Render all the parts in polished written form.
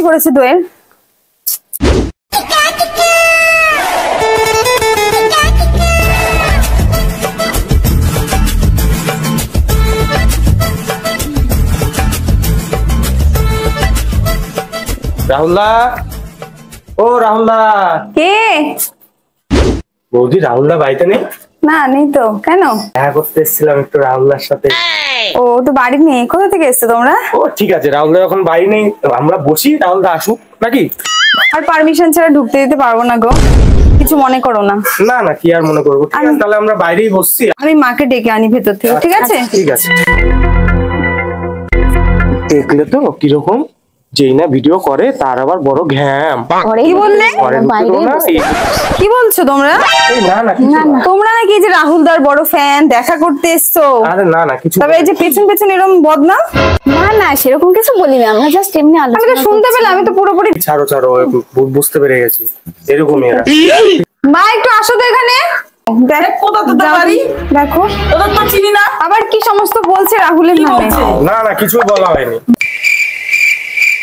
করেছে দোয়েল। রাহুলদা, ও রাহুলদা। কে? বৌদি, রাহুলদা বাড়িতে নেই? না, নেই তো। কেন? দেখা করতে এসেছিলাম একটু রাহুলদার সাথে। ও তো বাড়ি নেই। কোথা থেকে এসছো তোমরা? ও ঠিক আছে, রাহুলদা এখন বাড়ি নেই, আমরা বসি, রাহুলদা আসুক নাকি। আর পারমিশন ছাড়া ঢুকতে দিতে পারবো না গো, কিছু মনে করো না। না না, কি আর মনে করবো, ঠিক আছে তাহলে আমরা বাইরেই বসছি। আমি মাকে ডেকে আনি ভেতর থেকে, ঠিক আছে? ঠিক আছে। দেখলে তো কিরকম, যেই না ভিডিও করে তার আবার বড় ঘ্যাম। কি বললে? কি বলছো তোমরা? না না, তোমরা নাকি এই যে রাহুলদার বড় ফ্যান, দেখা করতে এসছো? আরে না না কিছু। তবে এই যে পেছন পেছন এরকম বদনাম। না না, সেরকম কিছু বলিনি, আমরা জাস্ট এমনি আমি তো আলোচনা শুনতে পেলাম, আমি তো পুরোপুরি। ছাড়ো ছাড়ো, বুঝতে পেরে গেছি এরকমই এরা। মা একটু আসো তো এখানে। দেখো তো চিনি না, আবার কি সমস্ত বলছে রাহুলের নামে। না না, কিছু বলা হয়নি।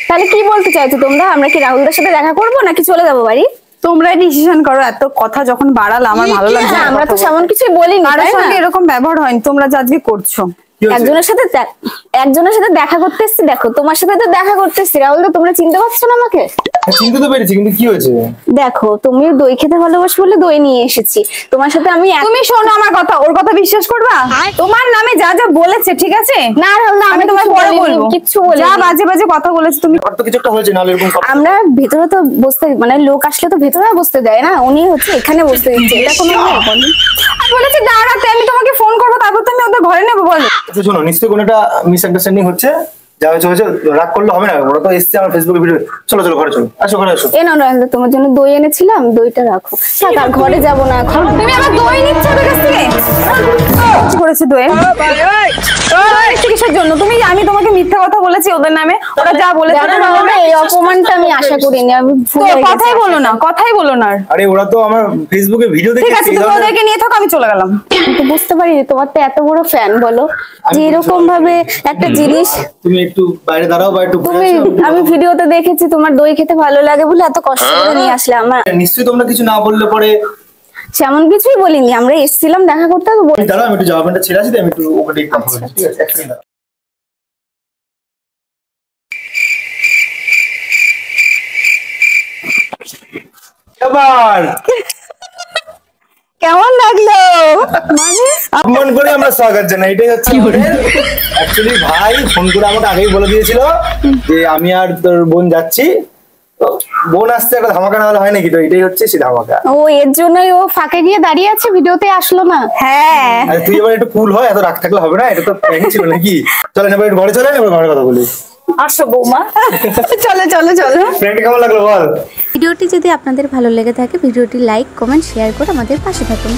তাহলে কি বলতে চাইছো তোমরা? আমরা কি রাহুলদার সাথে দেখা করবো নাকি চলে যাবো বাড়ি? তোমরাই ডিসিশন করো। এত কথা যখন বাড়াল আমার ভালো লাগছে। আমরা তো সেমন কিছুই বলিনি, কারোর তাই না? সঙ্গে এরকম ব্যবহার হয়নি, তোমরা যা আজকে করছো। একজনের সাথে দেখা করতে এসছি। দেখো, তোমার সাথে তো দেখা করতে এসছি। রাহুল, তোমরা চিনতে পারছো না আমাকে? চিনতে তো পেরেছি, কিন্তু কি হয়েছে? দেখো, তুমি দই খেতে ভালোবাসো বলে দই নিয়ে এসেছি তোমার সাথে। আমি তুমি শোনো আমার কথা, ওর কথা বিশ্বাস করবা? তোমার নামে যা যা বলেছে, ঠিক আছে? না রাহুল, আমি তোমায় পরে বলবো। কিচ্ছু বলি যা বাজে বাজে কথা বলেছে তুমি। আর তো কিছু একটা হয়েছে, নাহলে এরকম কথা। আমরা ভেতরে তো বসতে, মানে লোক আসলে তো ভেতরে বসতে দেয় না, উনি হচ্ছে এখানে বসতে দিচ্ছে। এটা কোনো আর বলেছে দাঁড়াতে, আমি তোমাকে ফোন করবো, তারপর তুমি ওদের ঘরে নেবো। বলো। আচ্ছা শোনো, নিশ্চয়ই কোনো একটা মিসআন্ডারস্ট্যান্ডিং হচ্ছে। যা হয়েছে হয়েছে, রাগ করলে হবে না। ওরা তো এসছে আমার ফেসবুকে ভিডিও। চলো চলো ঘরে চলো, আসো ঘরে আসো। এ না রাহুল, তোমার জন্য দই এনেছিলাম, দইটা রাখো। থাক, আর ঘরে যাবো না এখন। তুমি আমার দই নিচ্ছ ওদের কাছ থেকে? করেছে দোয়েল চিকিৎসার জন্য। আমি তোমাকে মিথ্যা কথা বলেছি ওদের নামে, ওরা যা বলেছে। এই অপমানটা আমি আশা করিনি, আমি কথাই বলো না, কথাই বলো না। আরে ওরা তো আমার ফেসবুকে ভিডিও দেখে। ঠিক আছে, তুমি ওদেরকে নিয়ে থাকো, আমি চলে গেলাম। তো বুঝতে পারি তোমার তো এত বড় ফ্যান, বলো যে এরকম ভাবে একটা জিনিস। তুমি একটু বাইরে দাঁড়াও বা একটু ঘুরে আসো। আমি ভিডিওতে দেখেছি তোমার দই খেতে ভালো লাগে বলে এত কষ্ট করে নিয়ে আসলে। আমার নিশ্চয়ই তোমরা কিছু না বললে পরে। সেমন কিছুই বলিনি, আমরা এসেছিলাম দেখা করতে। দাঁড়াও, আমি একটু জামা প্যান্টটা ছেড়ে আসি, আমি একটু ওকে ডেকে কথা বলি। ঠিক আছে, এক সেকেন্ড দাঁড়াও। এবার কেমন লাগলো? সম্মান করে আমরা স্বাগত জানাই, এটাই হচ্ছে। অ্যাকচুয়ালি ভাই ফোন করে আমাকে আগেই বলে দিয়েছিল যে আমি আর তোর বোন যাচ্ছি। তো বোন আসছে, একটা ধামাকা না হলে হয় নাকি? তো এটাই হচ্ছে সে ধামাকা। ও এর জন্যই ও ফাঁকে গিয়ে দাঁড়িয়ে আছে, ভিডিওতে আসলো না। হ্যাঁ, আর তুই এবার একটু কুল হয়, এত রাগ থাকলে হবে না। এটা তো প্ল্যানিং ছিল নাকি? চলেন এবার ঘরে চলেন, এবার ঘরে কথা বলি। আসো বৌমা, চলো চলো চলো। ফ্রেন্ড কেমন লাগলো বল? ভিডিওটি যদি আপনাদের ভালো লেগে থাকে ভিডিওটি লাইক, কমেন্ট, শেয়ার করে আমাদের পাশে থাকুন।